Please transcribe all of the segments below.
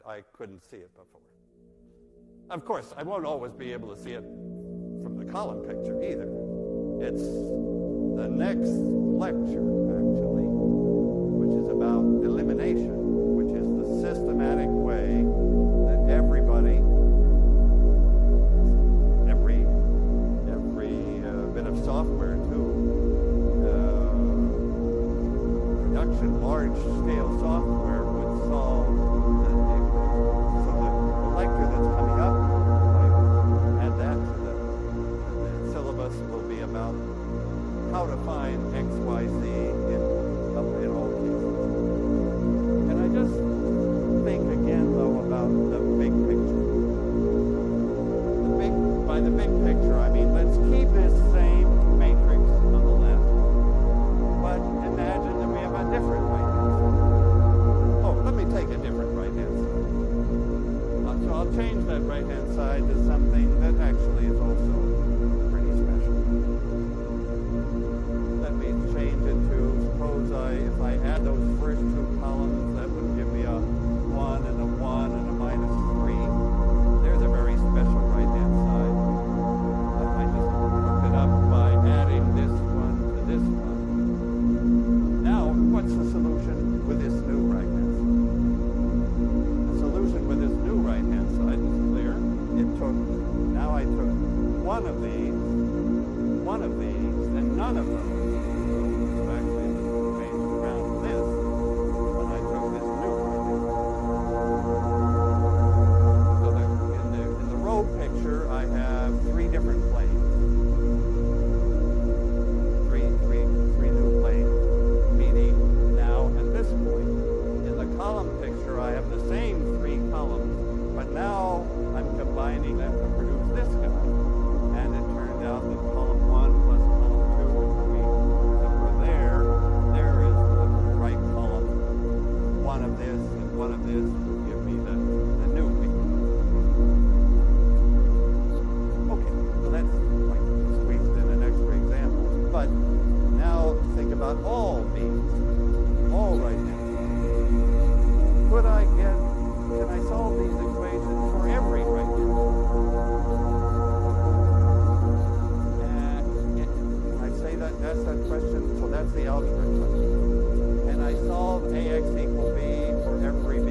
I couldn't see it before. Of course, I won't always be able to see it from the column picture either. It's the next lecture, actually, which is about elimination, which is the systematic way that everybody, every bit of software too, production, large-scale software would solve the so the lecture that's coming up, I add that to the syllabus, will be about how to find X, Y, Z in all cases. And I just think again, though, about the big picture. By the big picture, I mean, let's keep this same matrix on the left, but imagine that we have a different right-hand side. Oh, let me take a different right-hand side. So I'll change that right-hand side to something that actually is also pretty special. Let me change it to, suppose if I add those first two columns, that would give me a 1 and a 1 and a -3. There's a very special right-hand side. I just looked it up by adding this one to this one. Now, what's the solution with this new right-hand side? The solution with this new right-hand side is clear. Now I took one of these, and none of them. So actually, this changed around this when I took this new right-hand side. So that in the road picture, I have three different planes. Three new planes meeting now at this point. In the column picture, I have the same three columns, but now I'm combining them to produce this guy. And it turned out that column 1 plus column 2 and 3, except for there is the right column. One of this and one of this will give me the new beat. Okay, so that's like squeezed in an extra example. But now think about all beats, all right-hand sides. Can I solve these equations for every right-hand side? Can I say that? That's that question. So that's the algebra question. Can I solve AX equal B for every B?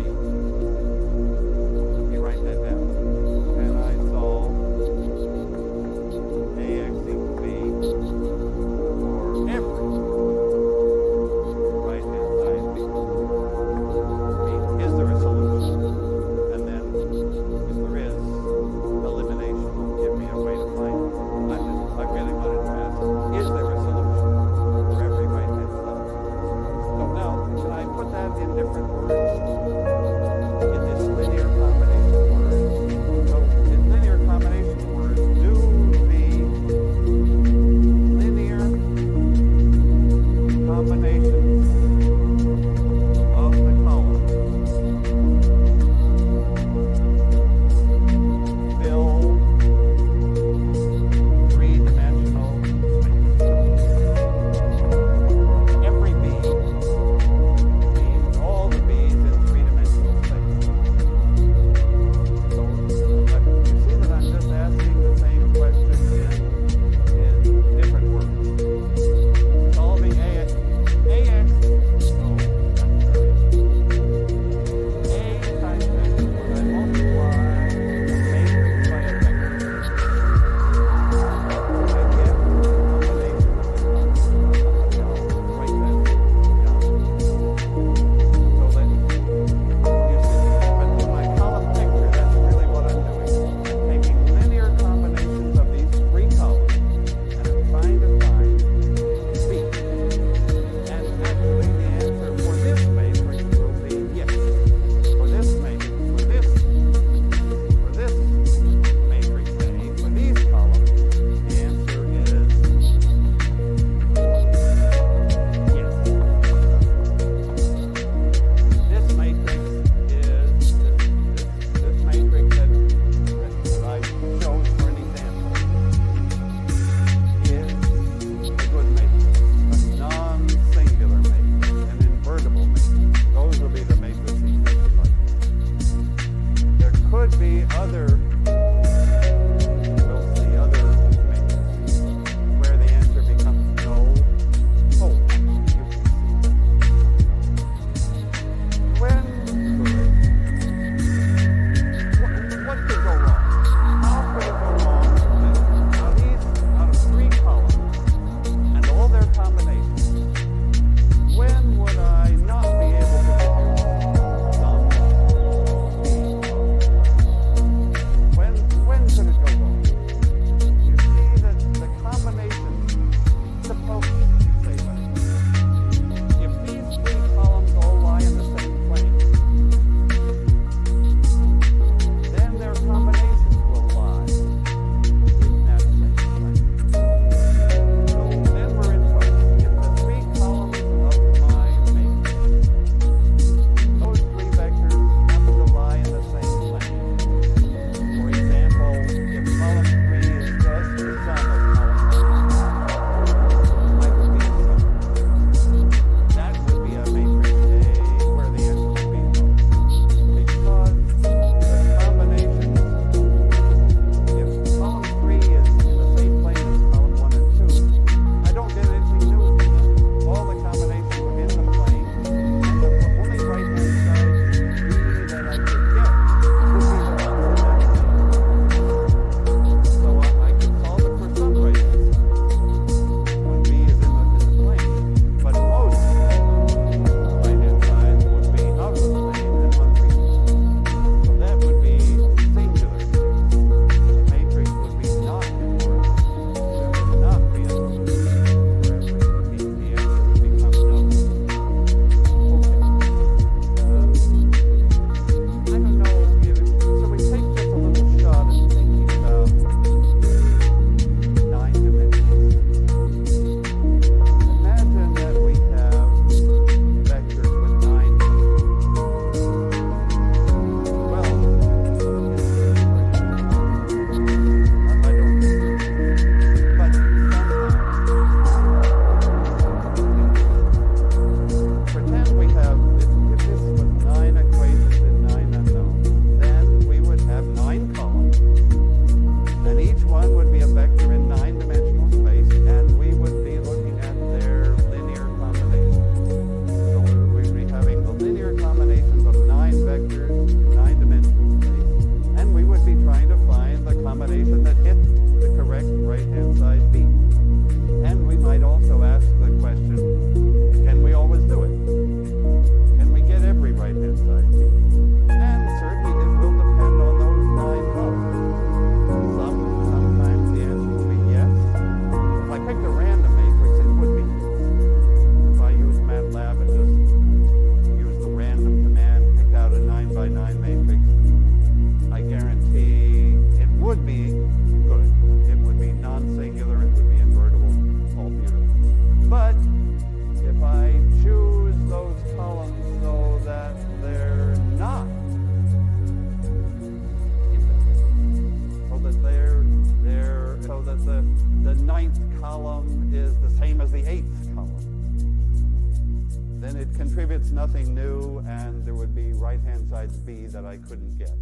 column is the same as the 8th column, then it contributes nothing new, and there would be right-hand side B that I couldn't get.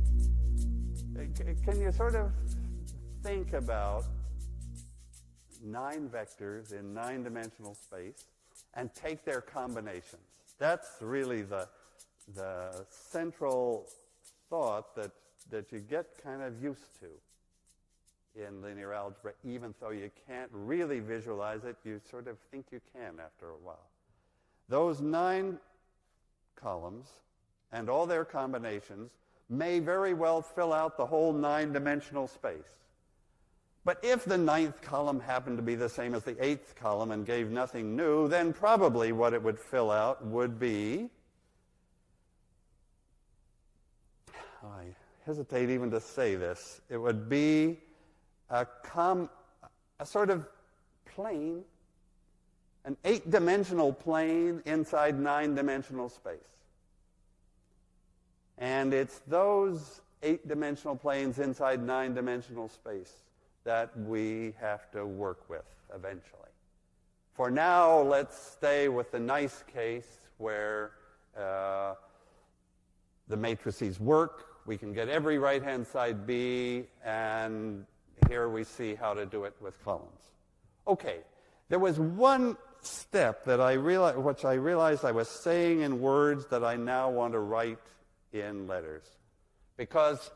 Can you sort of think about 9 vectors in 9-dimensional space and take their combinations? That's really the central thought that you get kind of used to in linear algebra, even though you can't really visualize it. You sort of think you can after a while. Those 9 columns and all their combinations may very well fill out the whole 9-dimensional space. But if the 9th column happened to be the same as the 8th column and gave nothing new, then probably what it would fill out would be, I hesitate even to say this, it would be a sort of plane, an 8-dimensional plane inside 9-dimensional space. And it's those 8-dimensional planes inside 9-dimensional space that we have to work with eventually. For now, let's stay with the nice case where the matrices work. We can get every right-hand side B, and here we see how to do it with columns. Okay, there was one step that which I realized I was saying in words that I now want to write in letters, because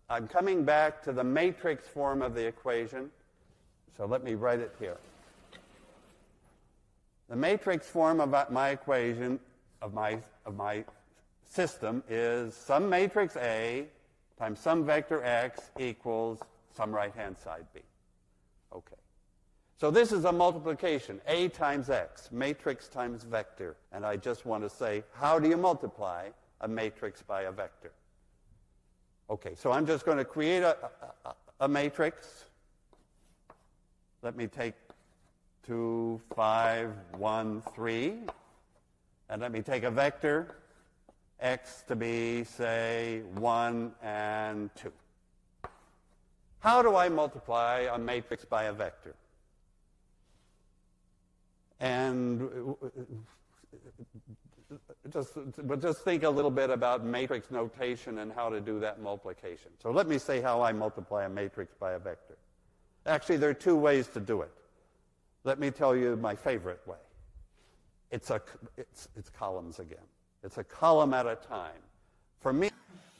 I'm coming back to the matrix form of the equation, so let me write it here. The matrix form of my equation, of my system, is some matrix A times some vector x equals some right-hand side B. Okay. So this is a multiplication, A times x, matrix times vector. And I just want to say, how do you multiply a matrix by a vector? Okay, so I'm just going to create a matrix. Let me take 2, 5, 1, 3. And let me take a vector, x to be, say, 1 and 2. How do I multiply a matrix by a vector? And just think a little bit about matrix notation and how to do that multiplication. So let me say how I multiply a matrix by a vector. Actually, there are 2 ways to do it. Let me tell you my favorite way. It's columns again. It's a column at a time. For me,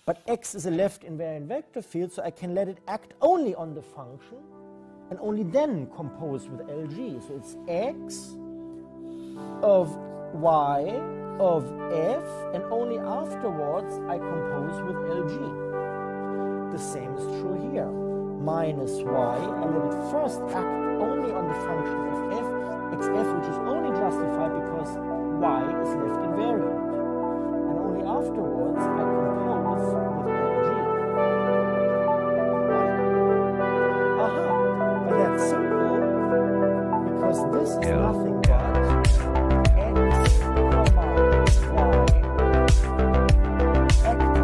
but x is a left-invariant vector field, so I can let it act only on the function and only then compose with LG. So it's x of y of f, and only afterwards I compose with LG. The same is true here. Minus y, I let it first act only on the function of f, xf, which is only justified because y is left invariant. And only afterwards I compose with LG. Aha! But that's simple, because this is nothing but x, y, acting on f.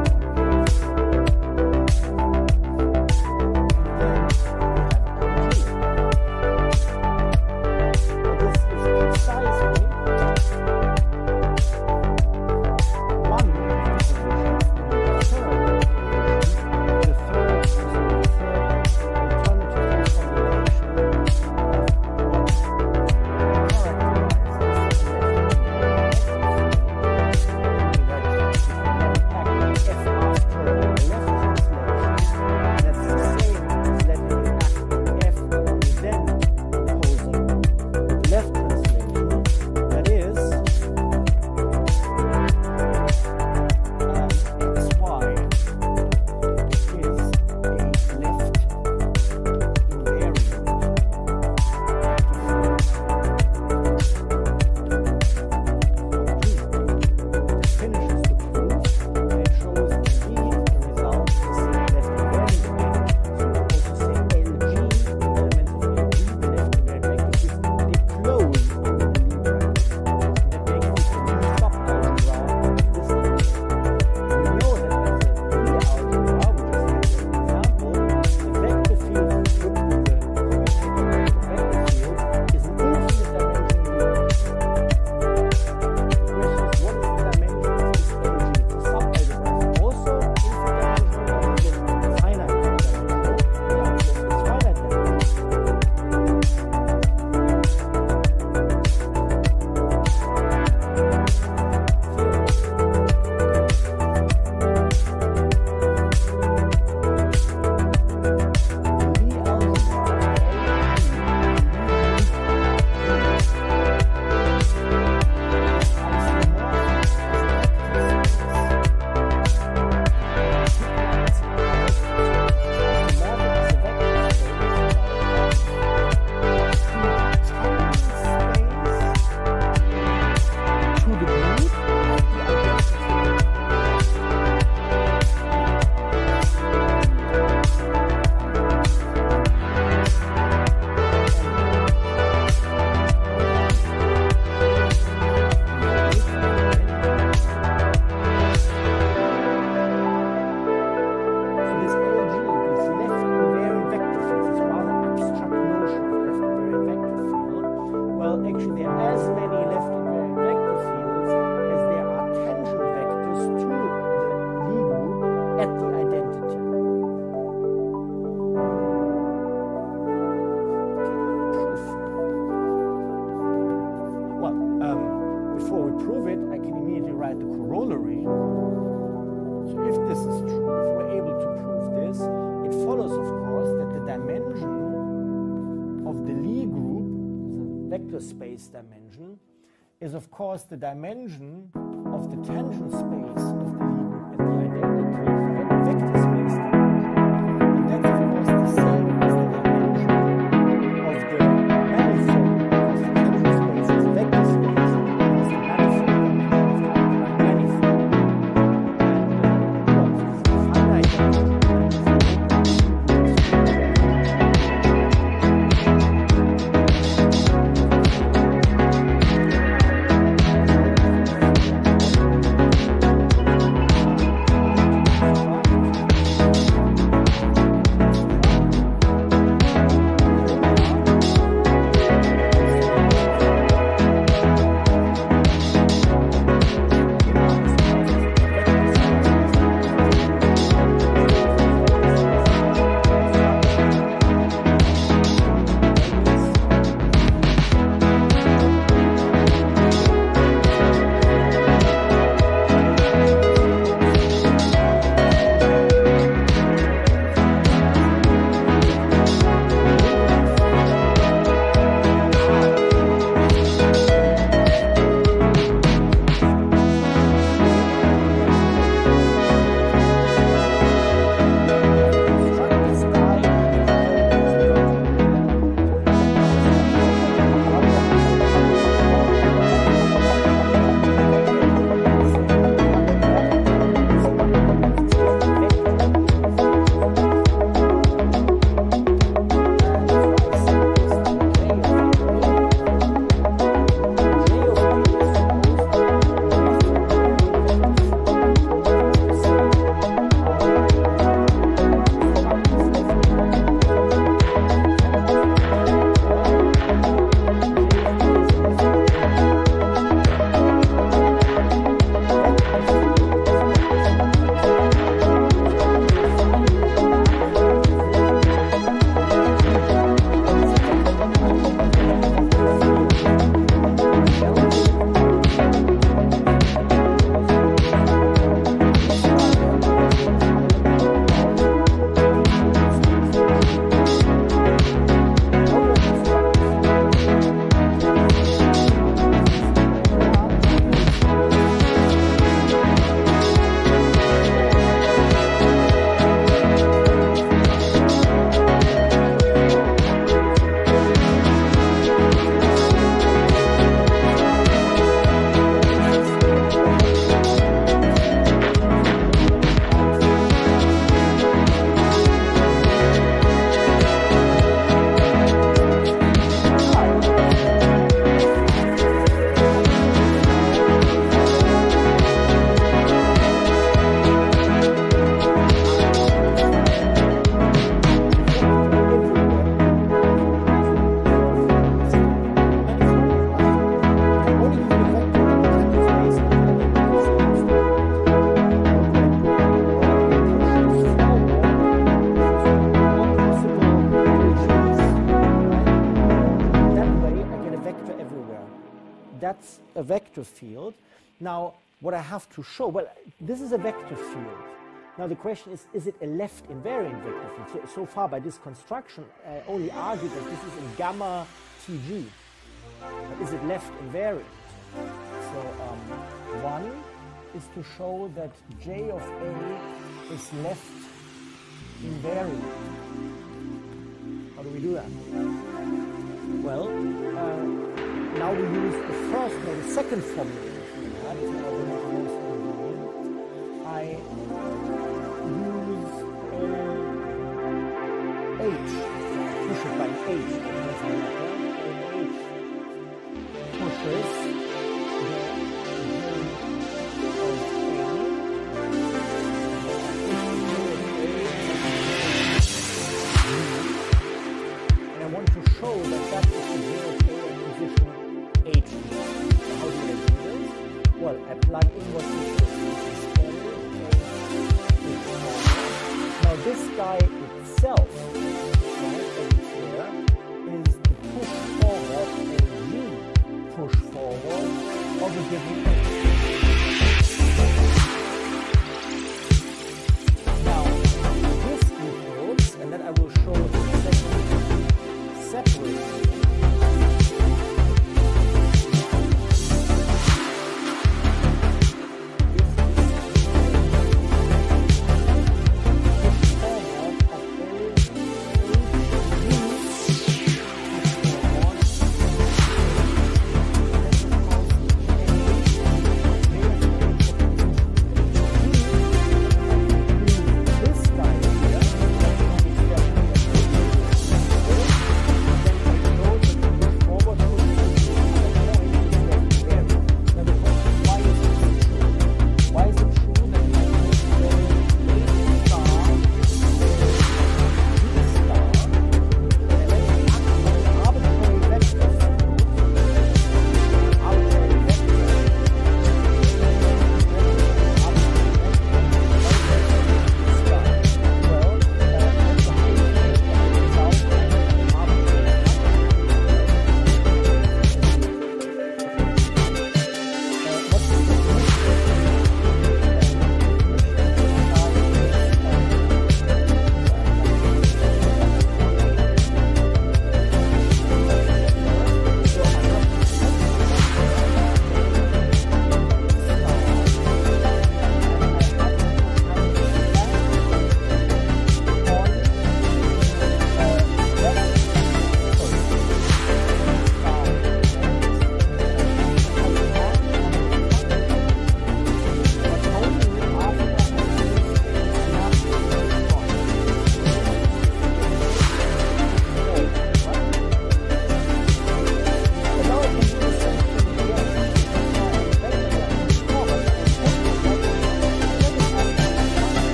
vector space dimension is, of course, the dimension of the tangent space of the Lie group at the identity of the vector space dimension. And that's, of course, the same as the dimension of the manifold, because the tangent space is a vector space, is the manifold dimension of the manifold. And this is a finite dimension. That's a vector field. Now, what I have to show, well, this is a vector field. Now, the question is it a left invariant vector field? So far, by this construction, I only argue that this is in gamma TG. But is it left invariant? So, one is to show that J of A is left invariant. How do we do that? Well, now we use the second formulation. I use H, push it by H, pushes and I want to show that that is the zero at position H. How do I do this? Well, I plug in what now this guy itself, is the push forward and push forward of a given H. Now, this equals, and then I will show the second separately.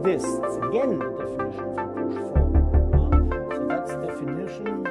this. It's again the definition for push forward. So that's definition